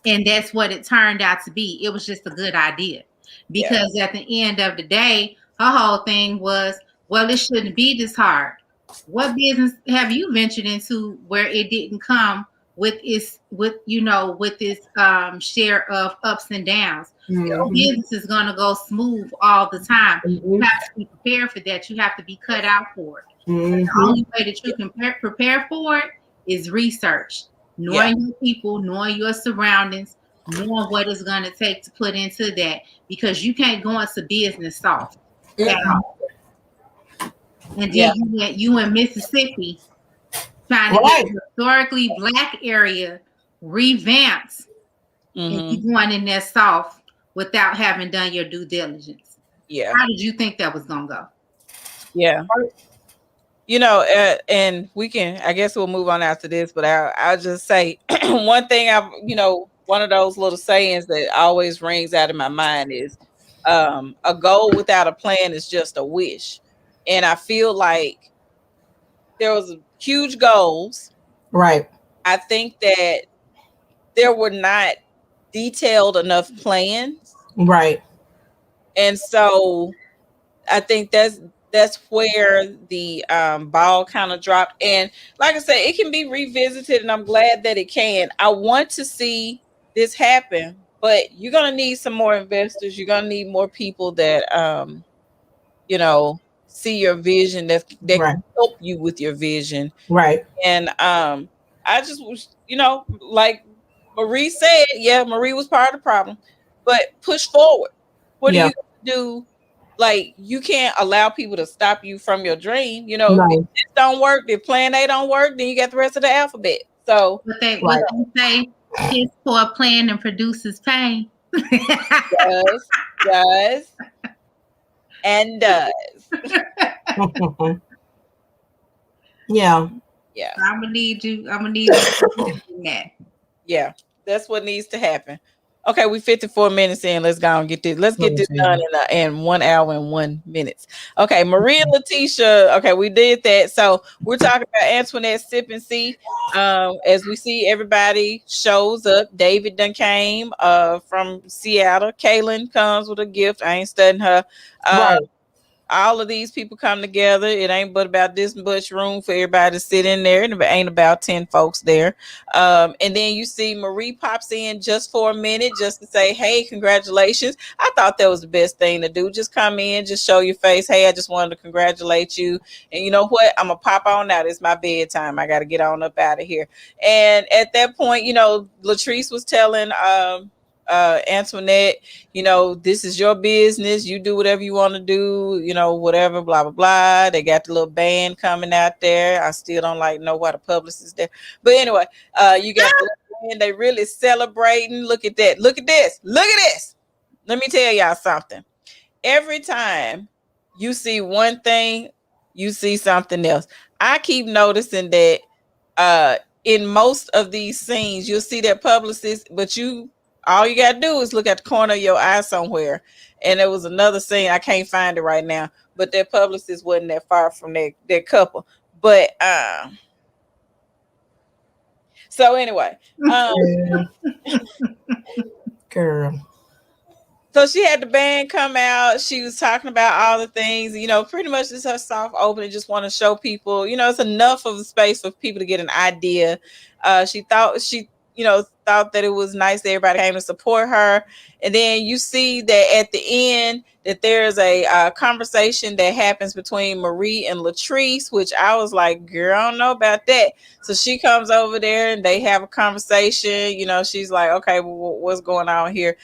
And that's what it turned out to be. It was just a good idea. Because at the end of the day, her whole thing was, well, it shouldn't be this hard. What business have you ventured into where it didn't come with its share of ups and downs? Your Mm-hmm. business is gonna go smooth all the time. Mm-hmm. You have to be prepared for that. You have to be cut out for it. The Mm-hmm. only way that you can prepare for it is research, Yeah. knowing your people, knowing your surroundings, knowing what it's going to take to put into that, because you can't go into business soft at all. And then Yeah. you in Mississippi trying to get Right. a historically black area revamped, and Mm-hmm. you going in there soft without having done your due diligence. Yeah. How did you think that was going to go? Yeah. You know, and we can, I guess we'll move on after this, but I'll just say one thing one of those little sayings that always rings out in my mind is a goal without a plan is just a wish. And I feel like there was huge goals. Right. I think that there were not detailed enough plans. Right. And so I think that's where the ball kind of dropped. And like I said, it can be revisited, and I'm glad that it can. I want to see this happen, but you're gonna need some more investors. You're gonna need more people that see your vision, that Right. can help you with your vision. Right. And I just was, like Marie said, yeah, Marie was part of the problem, but push forward. What are Yeah. you gonna do? Like, you can't allow people to stop you from your dream. If No. this don't work, if plan A don't work, then you got the rest of the alphabet. So What they say, piss poor plan and produces pain. does and does. Yeah. Yeah. I'm gonna need you to do that. Yeah. That's what needs to happen. Okay, we 54 minutes in. Let's go and get this. Let's get this done in 1 hour and 1 minute. Okay, Maria Letitia. Okay, we did that. So we're talking about Antoinette Sip and See. As we see, everybody shows up. David done came from Seattle. Kaylin comes with a gift. I ain't studying her. Right. all of these people come together. It ain't but about this much room for everybody to sit in there, and it ain't about 10 folks there. And then you see Marie pops in just for a minute just to say, hey, congratulations. I thought that was the best thing to do. Just come in, just show your face. Hey, I just wanted to congratulate you. And you know what? I'm going to pop on out. It's my bedtime. I got to get on up out of here. And at that point, Latrice was telling Antoinette, this is your business. You do whatever you want to do, whatever, blah, blah, blah. They got the little band coming out there. I still don't know why the publicist there. But anyway, you got the band. They really celebrating. Look at that. Look at this. Look at this. Let me tell y'all something. Every time you see one thing, you see something else. I keep noticing that in most of these scenes, you'll see that publicist, but all you gotta do is look at the corner of your eye somewhere. And there was another scene, I can't find it right now, but that publicist wasn't that far from that couple. But so anyway, girl. so she had the band come out. She was talking about all the things, pretty much just her soft opening, just want to show people, it's enough of a space for people to get an idea. She thought that it was nice that everybody came to support her. And then you see that at the end that there's a conversation that happens between Marie and Latrice, which I was like, girl, I don't know about that. So she comes over there and they have a conversation. She's like, okay, well, what's going on here?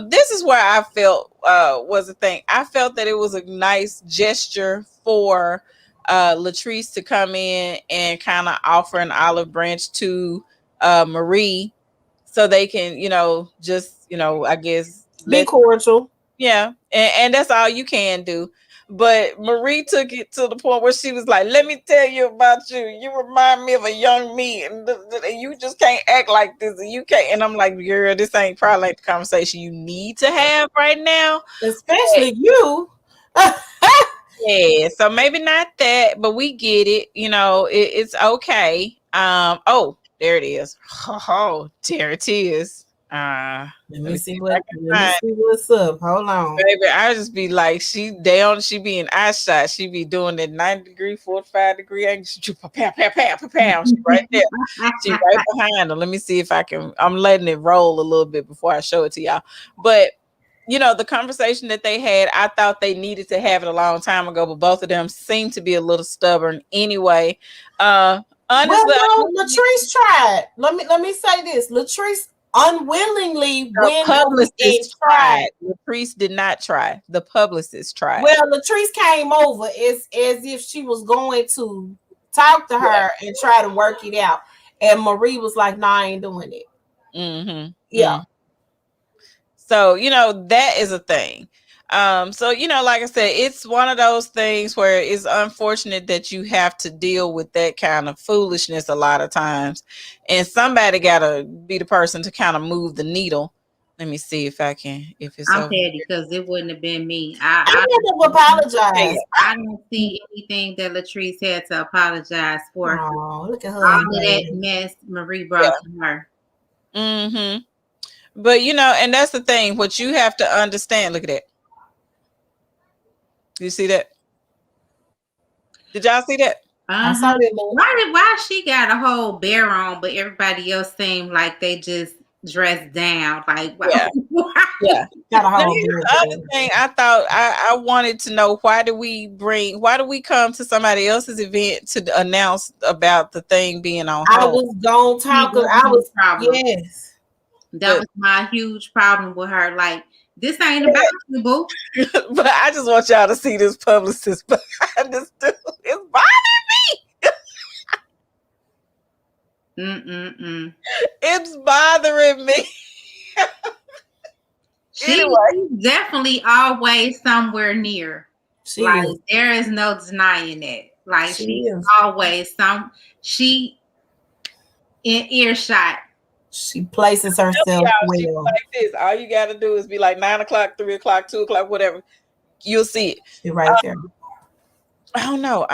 This is where I felt was a thing. I felt that it was a nice gesture for Latrice to come in and kind of offer an olive branch to Marie, so they can, just, I guess, be cordial. Yeah, and that's all you can do. But Marie took it to the point where she was like, let me tell you about you. You remind me of a young me, and you just can't act like this, and you can't. And I'm like, girl, this ain't probably like the conversation you need to have right now. Especially you. Yeah, so maybe not that, but we get it. It's okay. Oh, there it is. Oh, there it is. Let me see what's up. Hold on. Baby, I just be like, she be in eye shot. She be doing that 90-degree, 45-degree angle. She right there. She right behind her. Let me see if I'm letting it roll a little bit before I show it to y'all. But the conversation that they had, I thought they needed to have it a long time ago, but both of them seem to be a little stubborn anyway. Honestly, Latrice tried. Let me say this. Latrice unwillingly went publicist tried. Latrice did not try. The publicist tried. Well, Latrice came over as if she was going to talk to her and try to work it out. And Marie was like, nah, I ain't doing it. Mm-hmm. Yeah. Mm-hmm. So, that is a thing. So, like I said, it's one of those things where it's unfortunate that you have to deal with that kind of foolishness a lot of times. And somebody got to be the person to kind of move the needle. Let me see if it's I'm petty because it wouldn't have been me. I had to apologize. I don't see anything that Latrice had to apologize for. Oh, look at her. All of that mess Marie brought to her. Mm-hmm. But, and that's the thing. What you have to understand. Look at that. You see that? Did y'all see that? I saw that. Why she got a whole bear on, but everybody else seemed like they just dressed down? Like, yeah. Got a whole the other thing I thought I wanted to know, why do we come to somebody else's event to announce about the thing being on hold? I was gonna talk. Yes. That was my huge problem with her. Like, this ain't about you, boo. But I just want y'all to see this publicist behind this dude. It's bothering me. It's bothering me. She's definitely always somewhere near. There is no denying it. Like, she's always she in earshot. She places herself well. Like this. All you got to do is be like 9 o'clock, 3 o'clock, 2 o'clock, whatever. You'll see it. You're right there. I don't know.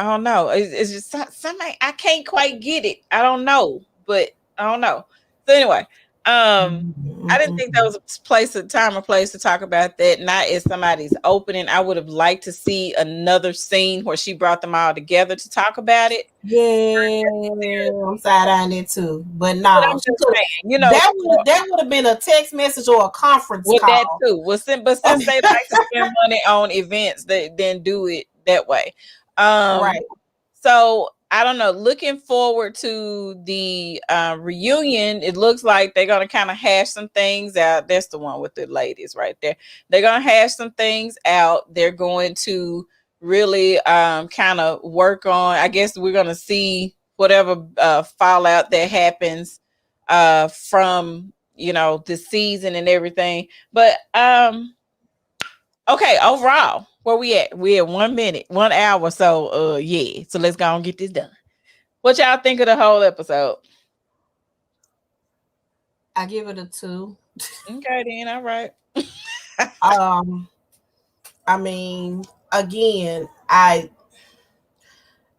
It's just something I can't quite get it. I don't know, but I don't know. So anyway, I didn't think there was a time or place to talk about that. Not as somebody's opening. I would have liked to see another scene where she brought them all together to talk about it. Yeah, I'm side eyeing it too. But But no, I'm she just could saying, that would have been a text message or a conference with that call. too. But since they like to spend money on events, they then do it that way. Right. So I don't know. Looking forward to the reunion. It looks like they're gonna kind of hash some things out. That's the one with the ladies right there. They're gonna hash some things out. They're going to really kind of work on. I guess we're gonna see whatever fallout that happens from the season and everything. But okay, overall, where we at? We at 1 minute, 1 hour. So yeah. So let's go and get this done. What y'all think of the whole episode? I give it a 2. Okay, then all right. Um, I mean, again, I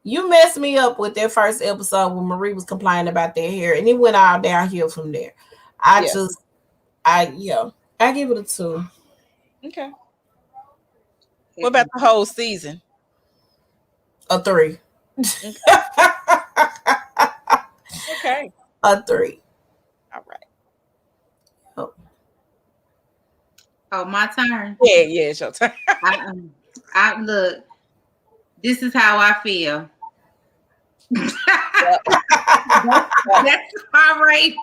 you messed me up with that first episode when Marie was complaining about their hair, and it went all downhill from there. I Yeah. just, yeah, I give it a 2. Okay. What about the whole season? A 3. Okay. Okay. A 3. All right. Oh. Oh, my turn. Yeah, it's your turn. I look. This is how I feel. That's my rate.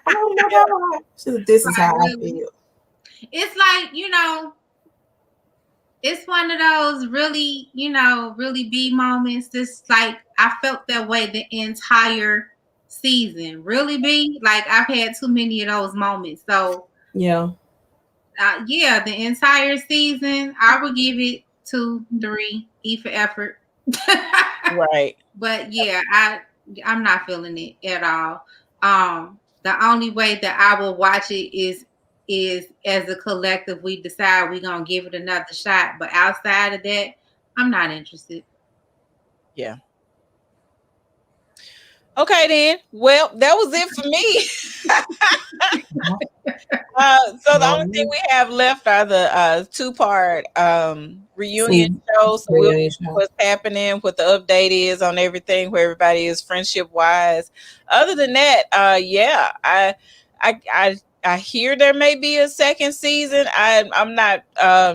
Oh my God. This is how I feel. It's like, it's one of those really, really B moments. Just like I felt that way the entire season. Really B. Like I've had too many of those moments. So yeah, the entire season, I would give it 2, 3, E for effort. Right. But yeah, I'm not feeling it at all. The only way that I will watch it is as a collective we decide we're gonna give it another shot. But outside of that, I'm not interested. Yeah. Okay then. Well, that was it for me. So the only thing we have left are the 2-part reunion shows. So we'll see what's happening, what the update is on everything, where everybody is friendship wise. Other than that, yeah, I hear there may be a second season. I'm not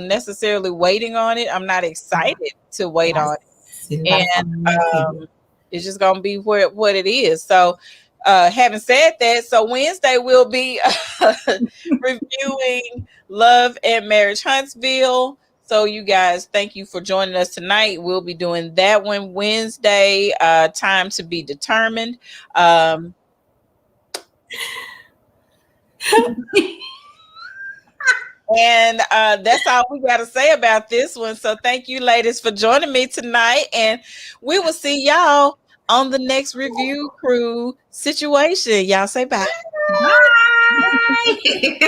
necessarily waiting on it. I'm not excited to wait on it. And it's just gonna be what it is. So having said that, so Wednesday we'll be reviewing Love and Marriage Huntsville. So you guys, thank you for joining us tonight. We'll be doing that one Wednesday, time to be determined. And that's all we got to say about this one. So thank you, ladies, for joining me tonight. And we will see y'all on the next review crew situation. Y'all say bye. Bye.